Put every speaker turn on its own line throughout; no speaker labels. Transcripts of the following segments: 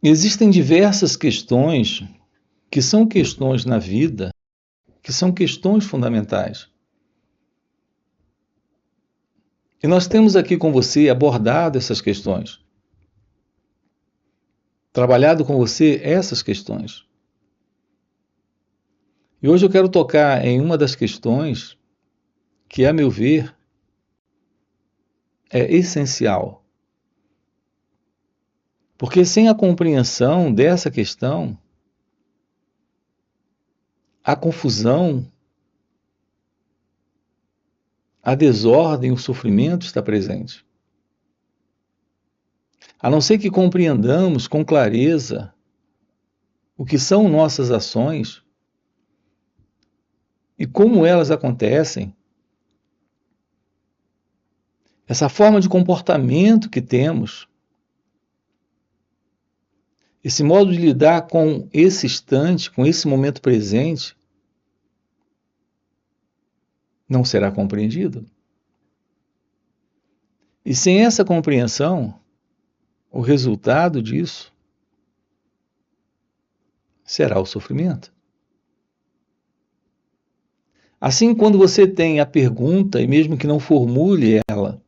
Existem diversas questões que são questões na vida, que são questões fundamentais. E nós temos aqui com você abordado essas questões, trabalhado com você essas questões. E hoje eu quero tocar em uma das questões que, a meu ver, é essencial. Porque sem a compreensão dessa questão, a confusão, a desordem, o sofrimento está presente. A não ser que compreendamos com clareza o que são nossas ações e como elas acontecem, essa forma de comportamento que temos, esse modo de lidar com esse instante, com esse momento presente, não será compreendido. E sem essa compreensão, o resultado disso será o sofrimento. Assim, quando você tem a pergunta, e mesmo que não formule ela,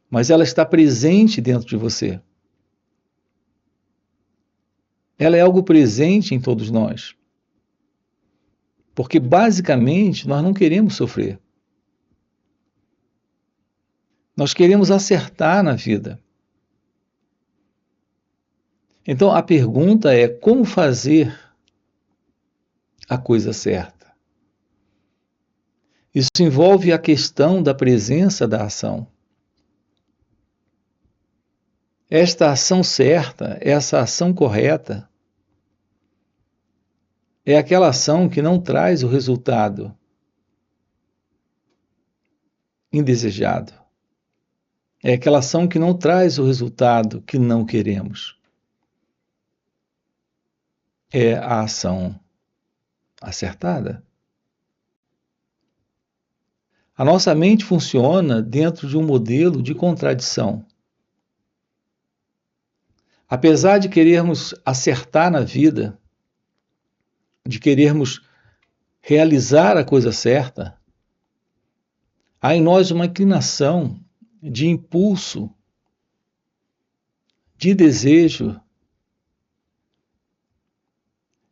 mas ela está presente dentro de você. Ela é algo presente em todos nós. Porque, basicamente, nós não queremos sofrer. Nós queremos acertar na vida. Então, a pergunta é como fazer a coisa certa. Isso envolve a questão da presença da ação. Esta ação certa, essa ação correta, é aquela ação que não traz o resultado indesejado. É aquela ação que não traz o resultado que não queremos. É a ação acertada. A nossa mente funciona dentro de um modelo de contradição. Apesar de querermos acertar na vida, de querermos realizar a coisa certa, há em nós uma inclinação de impulso, de desejo,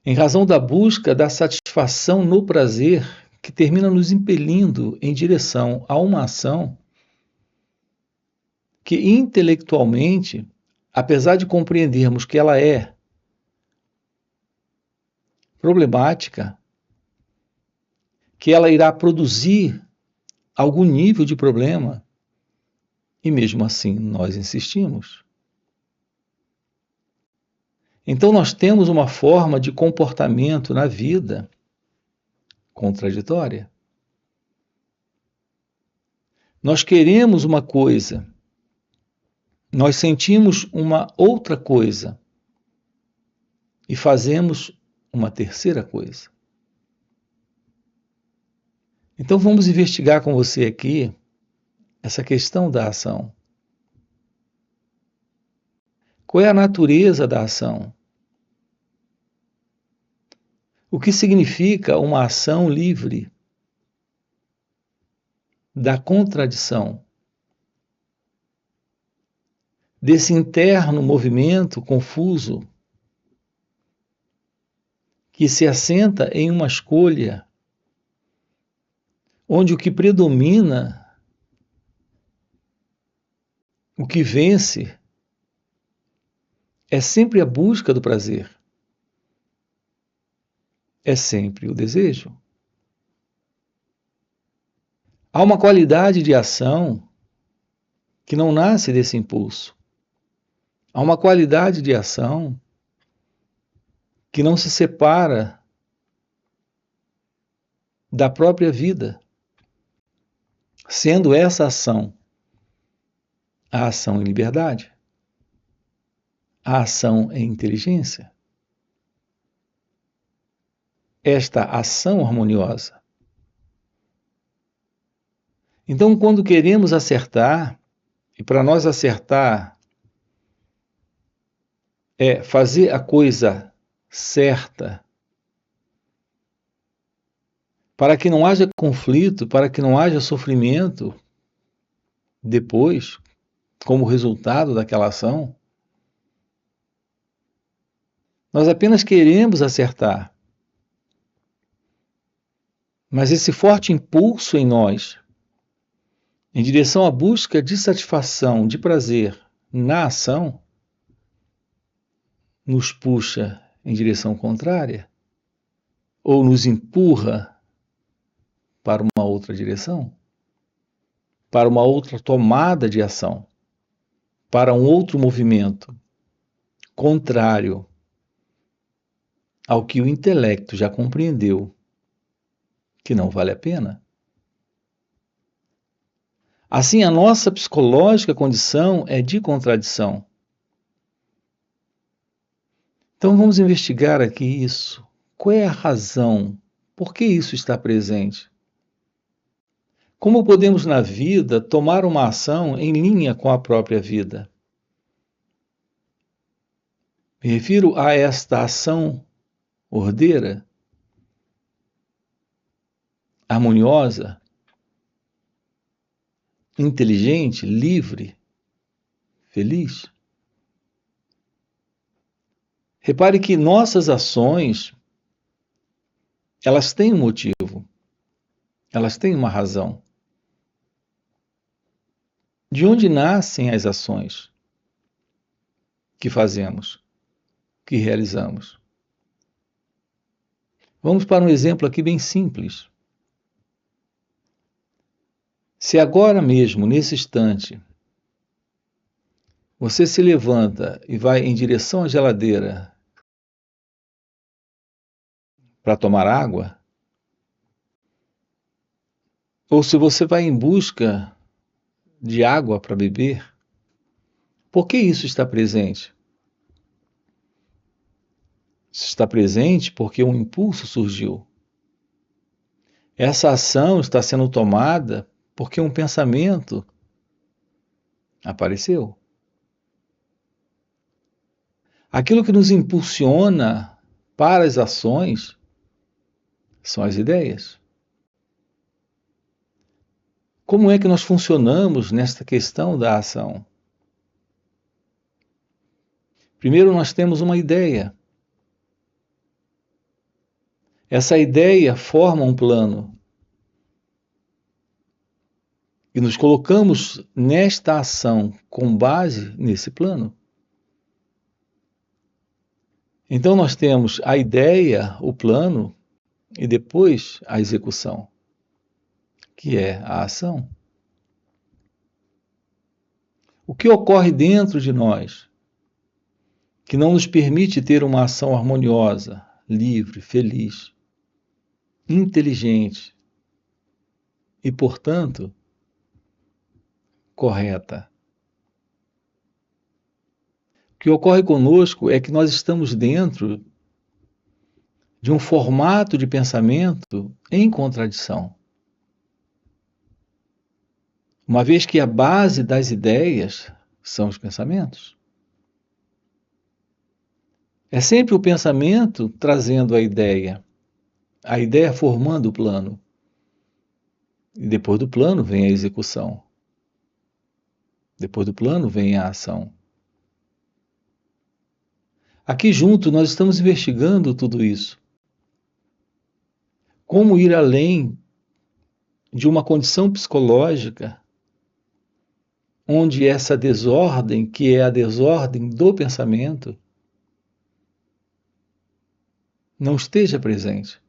em razão da busca da satisfação no prazer, que termina nos impelindo em direção a uma ação que intelectualmente, apesar de compreendermos que ela é problemática, que ela irá produzir algum nível de problema, e mesmo assim nós insistimos. Então nós temos uma forma de comportamento na vida contraditória. Nós queremos uma coisa, nós sentimos uma outra coisa e fazemos uma terceira coisa. Então vamos investigar com você aqui essa questão da ação. Qual é a natureza da ação? O que significa uma ação livre da contradição, desse interno movimento confuso que se assenta em uma escolha onde o que predomina, o que vence, é sempre a busca do prazer, é sempre o desejo. Há uma qualidade de ação que não nasce desse impulso. Há uma qualidade de ação que não se separa da própria vida, sendo essa ação a ação em liberdade, a ação em inteligência, esta ação harmoniosa. Então, quando queremos acertar, e para nós acertar é fazer a coisa certa, para que não haja conflito, para que não haja sofrimento depois, como resultado daquela ação, nós apenas queremos acertar. Mas esse forte impulso em nós, em direção à busca de satisfação, de prazer na ação, nos puxa em direção contrária ou nos empurra para uma outra direção, para uma outra tomada de ação, para um outro movimento contrário ao que o intelecto já compreendeu que não vale a pena. Assim, a nossa psicológica condição é de contradição. Então vamos investigar aqui isso. Qual é a razão? Por que isso está presente? Como podemos na vida tomar uma ação em linha com a própria vida? Me refiro a esta ação ordeira, harmoniosa, inteligente, livre, feliz. Repare que nossas ações, elas têm um motivo, elas têm uma razão. De onde nascem as ações que fazemos, que realizamos? Vamos para um exemplo aqui bem simples. Se agora mesmo, nesse instante, você se levanta e vai em direção à geladeira para tomar água, ou se você vai em busca de água para beber, por que isso está presente? Isso está presente porque um impulso surgiu. Essa ação está sendo tomada porque um pensamento apareceu. Aquilo que nos impulsiona para as ações são as ideias. Como é que nós funcionamos nesta questão da ação? Primeiro, nós temos uma ideia. Essa ideia forma um plano. E nos colocamos nesta ação com base nesse plano. Então, nós temos a ideia, o plano, e depois a execução, que é a ação. O que ocorre dentro de nós que não nos permite ter uma ação harmoniosa, livre, feliz, inteligente e, portanto, correta? O que ocorre conosco é que nós estamos dentro de um formato de pensamento em contradição. Uma vez que a base das ideias são os pensamentos. É sempre o pensamento trazendo a ideia formando o plano. E depois do plano vem a execução. Depois do plano vem a ação. Aqui junto nós estamos investigando tudo isso. Como ir além de uma condição psicológica onde essa desordem, que é a desordem do pensamento, não esteja presente.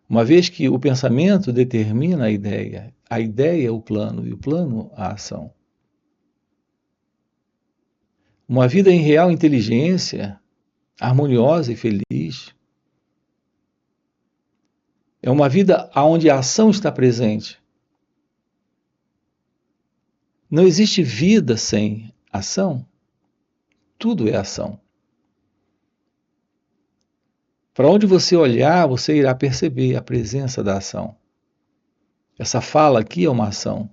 Uma vez que o pensamento determina a ideia o plano e o plano a ação. Uma vida em real inteligência, harmoniosa e feliz, é uma vida onde a ação está presente. Não existe vida sem ação. Tudo é ação. Para onde você olhar, você irá perceber a presença da ação. Essa fala aqui é uma ação.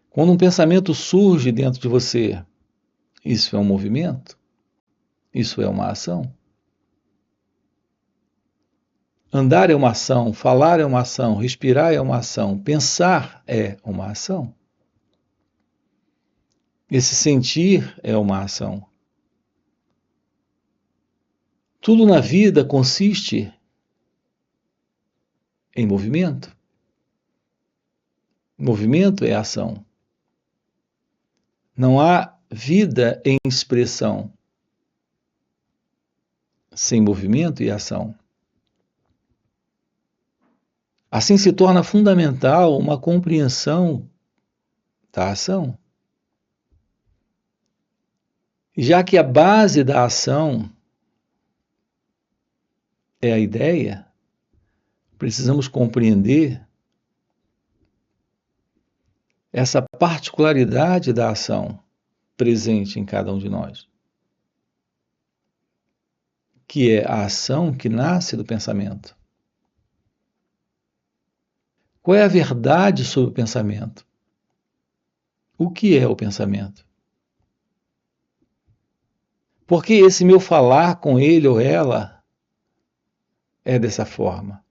Quando um pensamento surge dentro de você, Isso é um movimento? Isso é uma ação? Andar é uma ação, falar é uma ação, respirar é uma ação, pensar é uma ação. Esse sentir é uma ação. Tudo na vida consiste em movimento. Movimento é ação. Não há vida em expressão sem movimento e ação. Assim se torna fundamental uma compreensão da ação. Já que a base da ação é a ideia, precisamos compreender essa particularidade da ação presente em cada um de nós, que é a ação que nasce do pensamento. Qual é a verdade sobre o pensamento? O que é o pensamento? Por que esse meu falar com ele ou ela é dessa forma?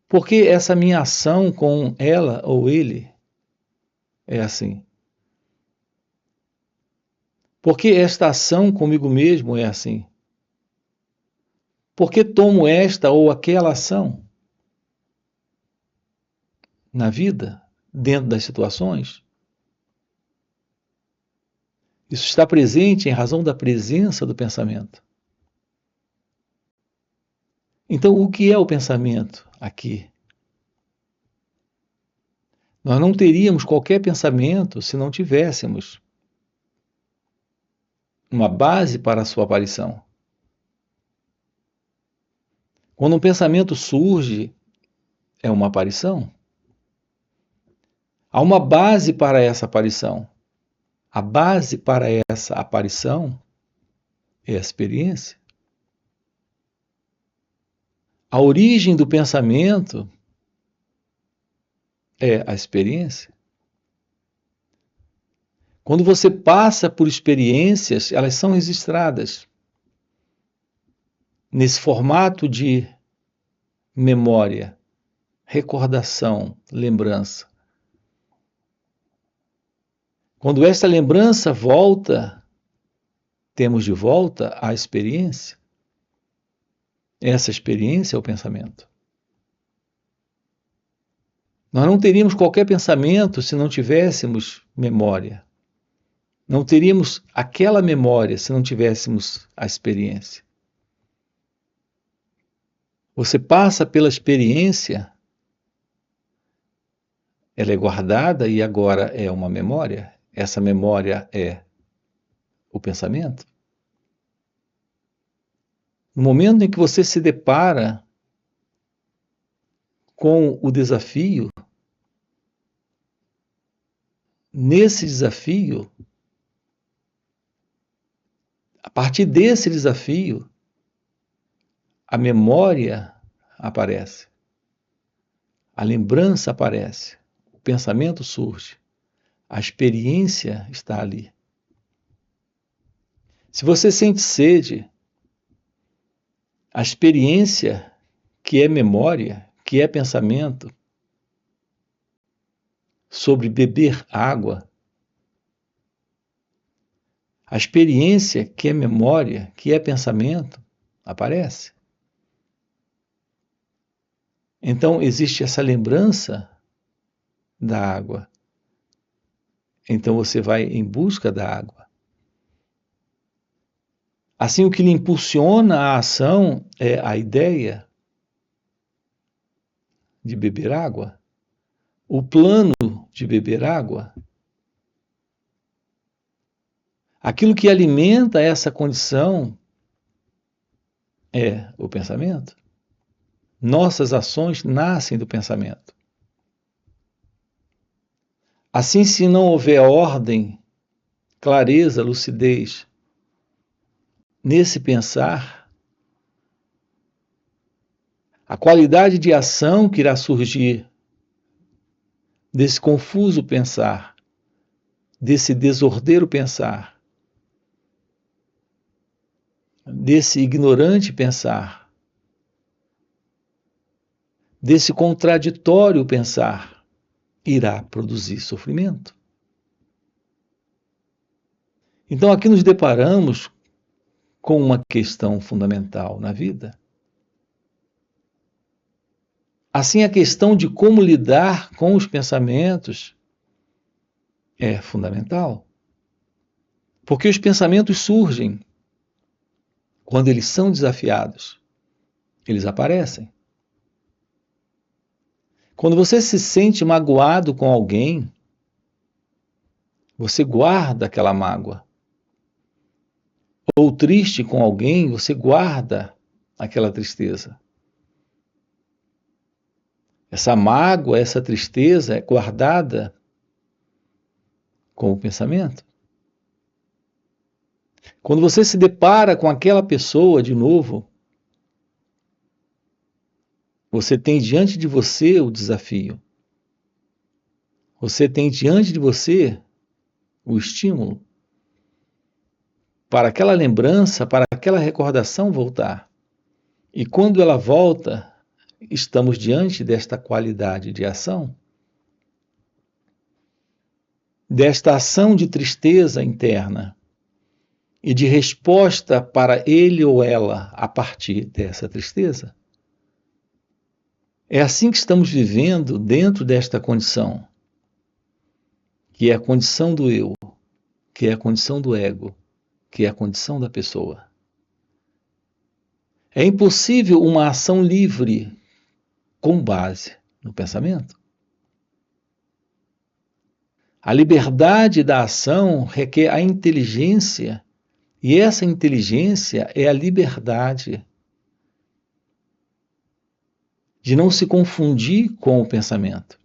Por que essa minha ação com ela ou ele é assim? Por que esta ação comigo mesmo é assim? Por que tomo esta ou aquela ação na vida, dentro das situações? Isso está presente em razão da presença do pensamento. Então, o que é o pensamento aqui? Nós não teríamos qualquer pensamento se não tivéssemos uma base para a sua aparição. Quando um pensamento surge, é uma aparição. Há uma base para essa aparição. A base para essa aparição é a experiência. A origem do pensamento é a experiência. Quando você passa por experiências, elas são registradas nesse formato de memória, recordação, lembrança. Quando essa lembrança volta, temos de volta a experiência. Essa experiência é o pensamento. Nós não teríamos qualquer pensamento se não tivéssemos memória. Não teríamos aquela memória se não tivéssemos a experiência. Você passa pela experiência, ela é guardada e agora é uma memória. Essa memória é o pensamento. No momento em que você se depara com o desafio, nesse desafio, a partir desse desafio, a memória aparece, a lembrança aparece, o pensamento surge, a experiência está ali. Se você sente sede, a experiência, que é memória, que é pensamento, sobre beber água, a experiência, que é memória, que é pensamento, aparece. Então, existe essa lembrança da água. Então, você vai em busca da água. Assim, o que lhe impulsiona a ação é a ideia de beber água, o plano de beber água. Aquilo que alimenta essa condição é o pensamento. Nossas ações nascem do pensamento. Assim, se não houver ordem, clareza, lucidez nesse pensar, a qualidade de ação que irá surgir desse confuso pensar, desse desordeiro pensar, desse ignorante pensar, desse contraditório pensar, irá produzir sofrimento. Então aqui nos deparamos com uma questão fundamental na vida. Assim, a questão de como lidar com os pensamentos é fundamental. Porque os pensamentos surgem quando eles são desafiados. Eles aparecem. Quando você se sente magoado com alguém, você guarda aquela mágoa. Ou triste com alguém, você guarda aquela tristeza. Essa mágoa, essa tristeza é guardada com o pensamento. Quando você se depara com aquela pessoa de novo, você tem diante de você o desafio. Você tem diante de você o estímulo para aquela lembrança, para aquela recordação voltar. E quando ela volta, estamos diante desta qualidade de ação, desta ação de tristeza interna e de resposta para ele ou ela a partir dessa tristeza. É assim que estamos vivendo dentro desta condição, que é a condição do eu, que é a condição do ego, que é a condição da pessoa. É impossível uma ação livre com base no pensamento. A liberdade da ação requer a inteligência, e essa inteligência é a liberdade de não se confundir com o pensamento,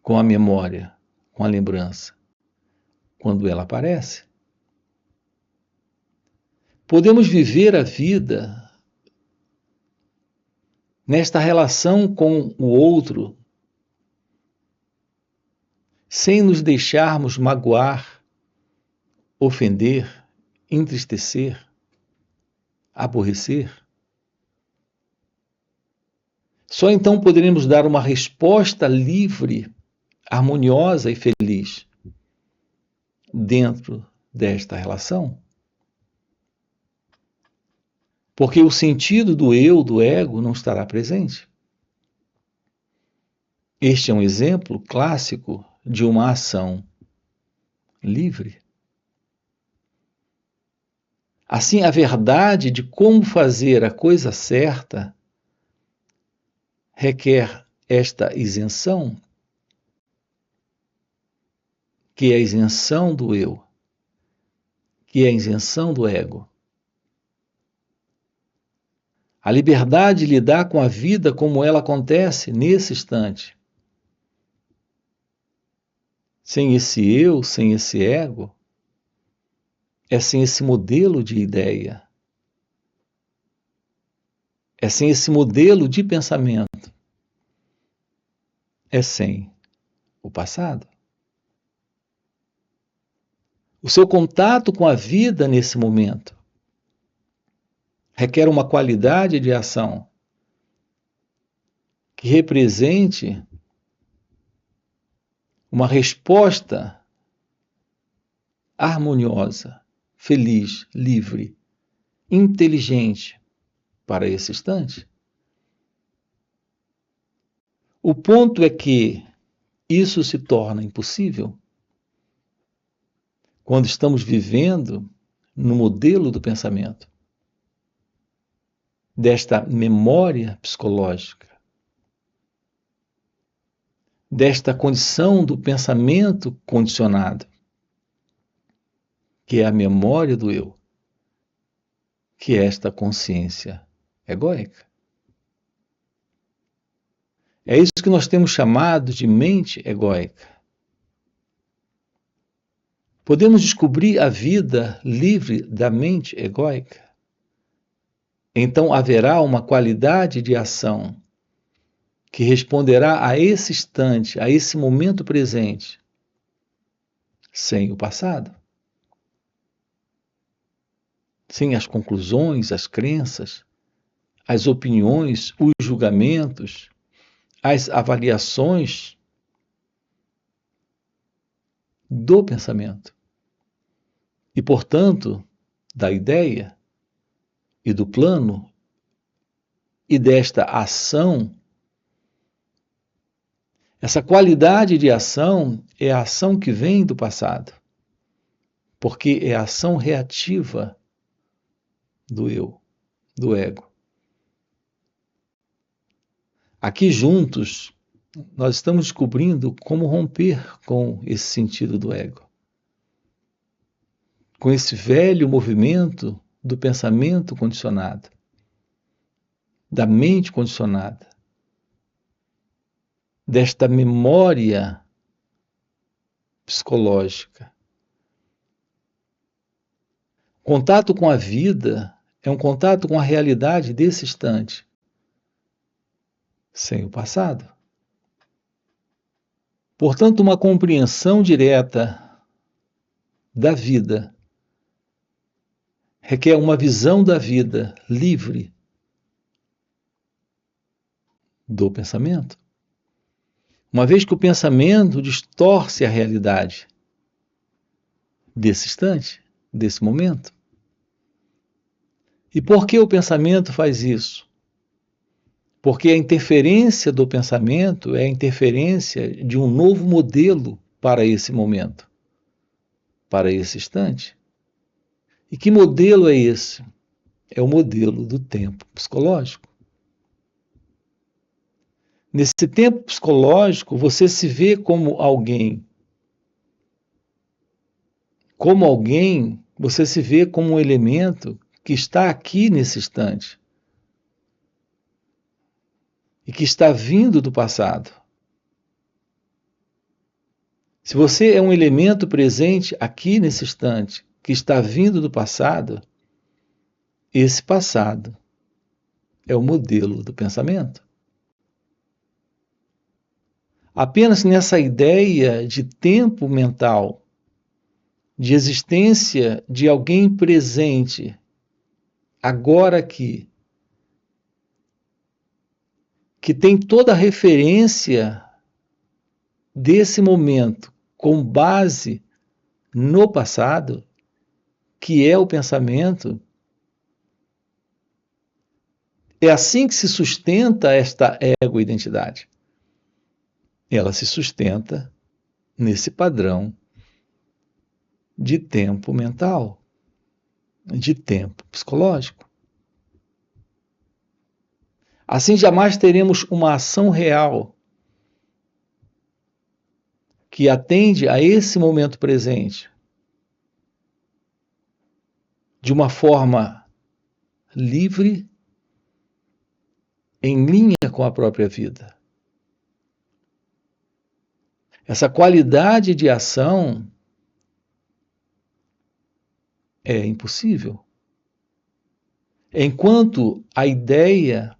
com a memória, com a lembrança, quando ela aparece. Podemos viver a vida nesta relação com o outro, sem nos deixarmos magoar, ofender, entristecer, aborrecer. Só então poderemos dar uma resposta livre, harmoniosa e feliz dentro desta relação. Porque o sentido do eu, do ego, não estará presente. Este é um exemplo clássico de uma ação livre. Assim, a verdade de como fazer a coisa certa requer esta isenção, que é a isenção do eu, que é a isenção do ego. A liberdade de lidar com a vida como ela acontece nesse instante. Sem esse eu, sem esse ego, é sem esse modelo de ideia, é sem esse modelo de pensamento, é sem o passado. O seu contato com a vida nesse momento requer uma qualidade de ação que represente uma resposta harmoniosa, feliz, livre, inteligente para esse instante. O ponto é que isso se torna impossível quando estamos vivendo no modelo do pensamento, desta memória psicológica, desta condição do pensamento condicionado, que é a memória do eu, que é esta consciência egóica. É isso que nós temos chamado de mente egóica. Podemos descobrir a vida livre da mente egóica? Então haverá uma qualidade de ação que responderá a esse instante, a esse momento presente, sem o passado. sem as conclusões, as crenças, as opiniões, os julgamentos, as avaliações do pensamento. E, portanto, da ideia e do plano e desta ação. Essa qualidade de ação é a ação que vem do passado, porque é a ação reativa do eu, do ego. Aqui juntos, nós estamos descobrindo como romper com esse sentido do ego, com esse velho movimento do pensamento condicionado, da mente condicionada, desta memória psicológica. Contato com a vida é um contato com a realidade desse instante, sem o passado. Portanto, uma compreensão direta da vida requer uma visão da vida livre do pensamento. Uma vez que o pensamento distorce a realidade desse instante, desse momento. E por que o pensamento faz isso? Porque a interferência do pensamento é a interferência de um novo modelo para esse momento, para esse instante. E que modelo é esse? É o modelo do tempo psicológico. Nesse tempo psicológico, você se vê como alguém. Como alguém, você se vê como um elemento que está aqui nesse instante. E que está vindo do passado. Se você é um elemento presente aqui nesse instante, que está vindo do passado, esse passado é o modelo do pensamento. Apenas nessa ideia de tempo mental, de existência de alguém presente, agora aqui, que tem toda a referência desse momento com base no passado, que é o pensamento, é assim que se sustenta esta ego-identidade. Ela se sustenta nesse padrão de tempo mental, de tempo psicológico. Assim, jamais teremos uma ação real que atende a esse momento presente de uma forma livre, em linha com a própria vida. Essa qualidade de ação é impossível. Enquanto a ideia,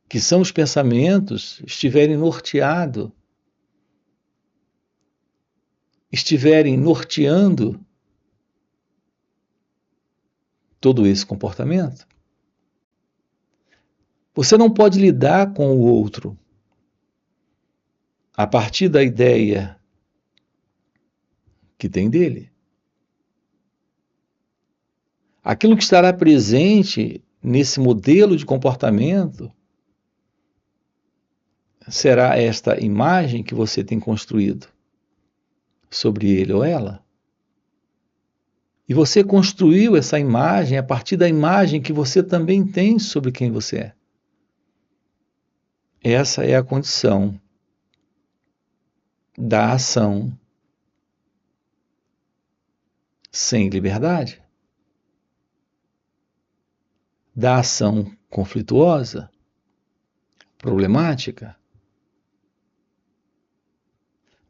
que são os pensamentos, estiverem norteando todo esse comportamento, você não pode lidar com o outro a partir da ideia que tem dele. Aquilo que estará presente nesse modelo de comportamento será esta imagem que você tem construído sobre ele ou ela. E você construiu essa imagem a partir da imagem que você também tem sobre quem você é. Essa é a condição da ação sem liberdade, da ação conflituosa, problemática.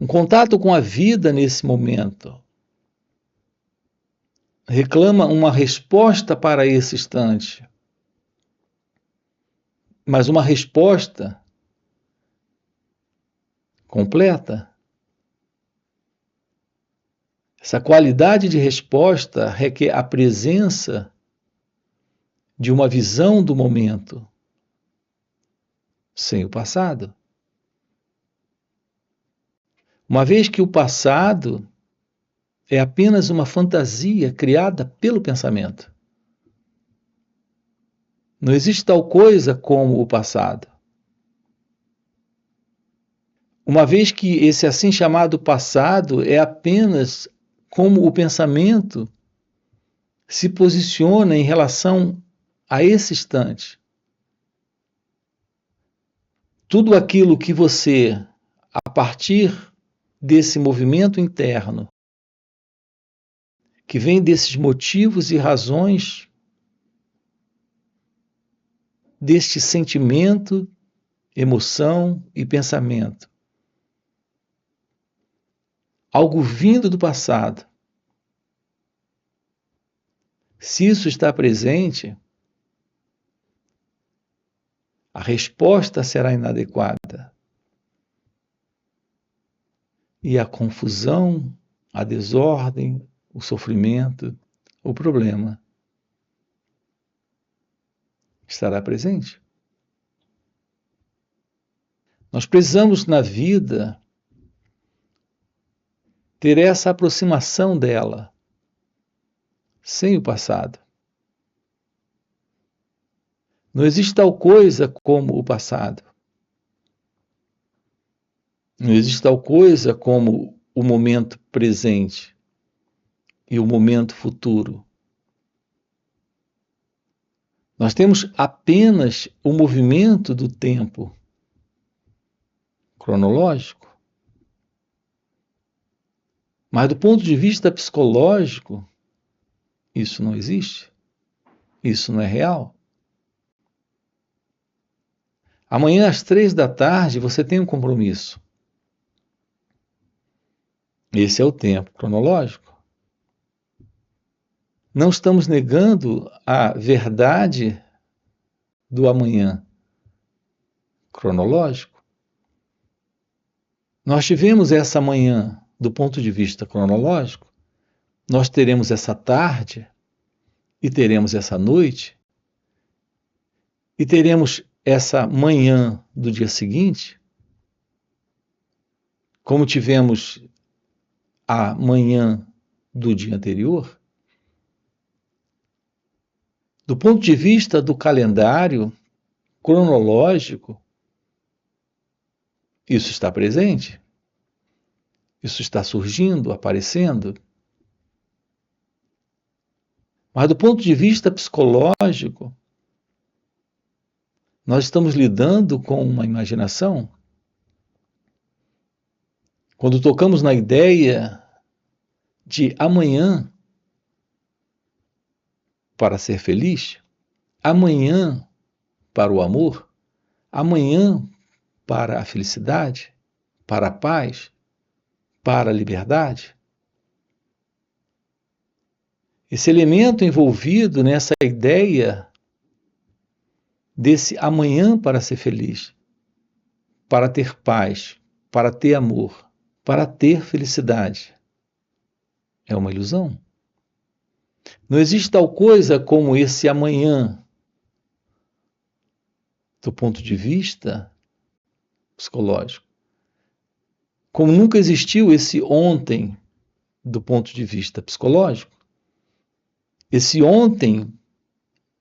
Um contato com a vida nesse momento reclama uma resposta para esse instante, mas uma resposta completa. Essa qualidade de resposta requer a presença de uma visão do momento, sem o passado. Uma vez que o passado é apenas uma fantasia criada pelo pensamento. Não existe tal coisa como o passado. Uma vez que esse assim chamado passado é apenas como o pensamento se posiciona em relação a esse instante. Tudo aquilo que você, a partir desse movimento interno, que vem desses motivos e razões, deste sentimento, emoção e pensamento, algo vindo do passado, se isso está presente, a resposta será inadequada. E a confusão, a desordem, o sofrimento, o problema estará presente. Nós precisamos na vida ter essa aproximação dela, sem o passado. Não existe tal coisa como o passado. Não existe tal coisa como o momento presente e o momento futuro. Nós temos apenas o movimento do tempo cronológico. Mas do ponto de vista psicológico, isso não existe. Isso não é real. Amanhã às 3 da tarde você tem um compromisso. Esse é o tempo cronológico. Não estamos negando a verdade do amanhã cronológico. Nós tivemos essa manhã do ponto de vista cronológico, nós teremos essa tarde e teremos essa noite e teremos essa manhã do dia seguinte, como tivemos a manhã do dia anterior. Do ponto de vista do calendário cronológico, isso está presente, isso está surgindo, aparecendo. Mas do ponto de vista psicológico, nós estamos lidando com uma imaginação. Quando tocamos na ideia de amanhã para ser feliz, amanhã para o amor, amanhã para a felicidade, para a paz, para a liberdade. Esse elemento envolvido nessa ideia desse amanhã para ser feliz, para ter paz, para ter amor, para ter felicidade, é uma ilusão. Não existe tal coisa como esse amanhã, do ponto de vista psicológico. Como nunca existiu esse ontem, do ponto de vista psicológico. Esse ontem,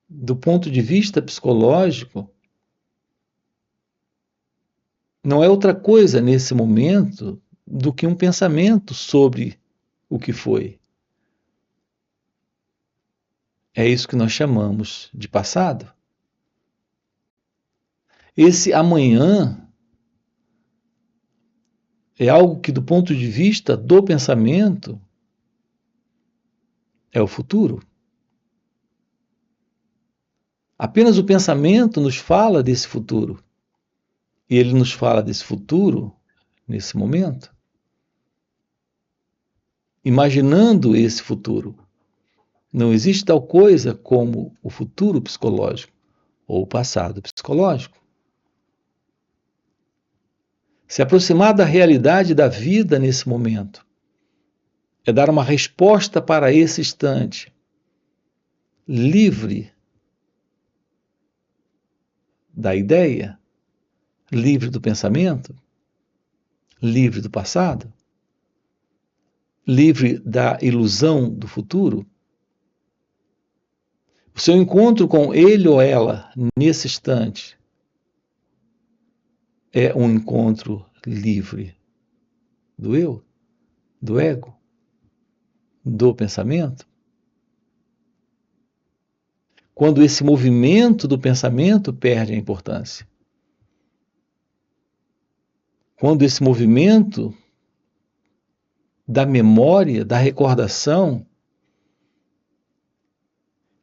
do ponto de vista psicológico, não é outra coisa nesse momento do que um pensamento sobre o que foi. É isso que nós chamamos de passado. Esse amanhã é algo que, do ponto de vista do pensamento, é o futuro. Apenas o pensamento nos fala desse futuro. E ele nos fala desse futuro nesse momento, imaginando esse futuro. Não existe tal coisa como o futuro psicológico ou o passado psicológico. Se aproximar da realidade da vida nesse momento É dar uma resposta para esse instante, livre da ideia, livre do pensamento, livre do passado, livre da ilusão do futuro. O seu encontro com ele ou ela nesse instante é um encontro livre do eu, do ego, do pensamento. Quando esse movimento do pensamento perde a importância. Quando esse movimento da memória, da recordação,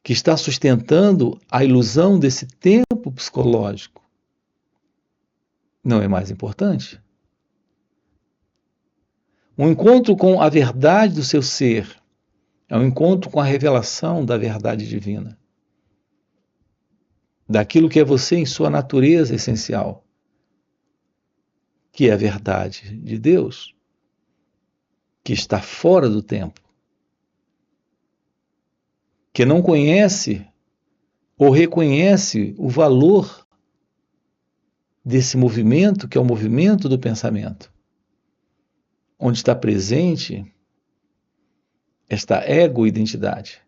que está sustentando a ilusão desse tempo psicológico, não é mais importante. Um encontro com a verdade do seu ser é um encontro com a revelação da verdade divina, daquilo que é você em sua natureza essencial, que é a verdade de Deus, que está fora do tempo, que não conhece ou reconhece o valor desse movimento, que é o movimento do pensamento, onde está presente esta ego-identidade,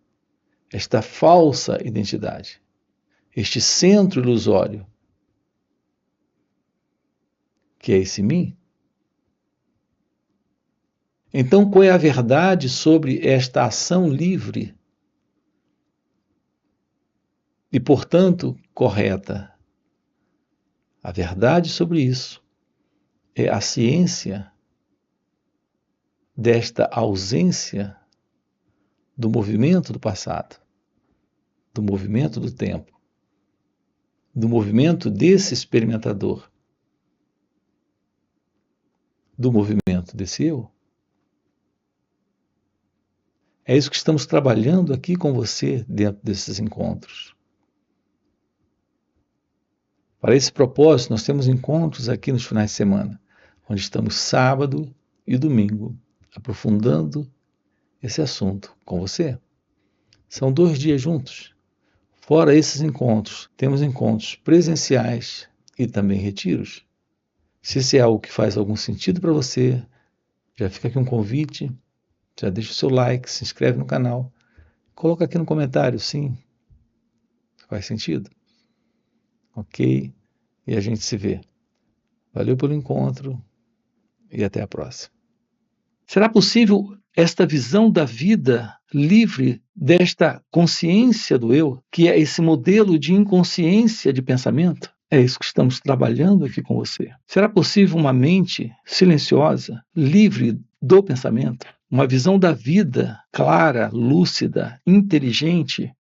esta falsa identidade, este centro ilusório, que é esse mim. Então, qual é a verdade sobre esta ação livre e, portanto, correta? A verdade sobre isso é a ciência desta ausência do movimento do passado, do movimento do tempo, do movimento desse experimentador, do movimento desse eu. É isso que estamos trabalhando aqui com você dentro desses encontros. Para esse propósito, nós temos encontros aqui nos finais de semana, onde estamos sábado e domingo, aprofundando esse assunto com você. São 2 dias juntos. Fora esses encontros, temos encontros presenciais e também retiros. Se esse é algo que faz algum sentido para você, já fica aqui um convite, já deixa o seu like, se inscreve no canal, coloca aqui no comentário, sim, faz sentido? Ok? E a gente se vê. Valeu pelo encontro e até a próxima. Será possível esta visão da vida livre desta consciência do eu, que é esse modelo de inconsciência de pensamento? É isso que estamos trabalhando aqui com você. Será possível uma mente silenciosa, livre do pensamento? Uma visão da vida clara, lúcida, inteligente,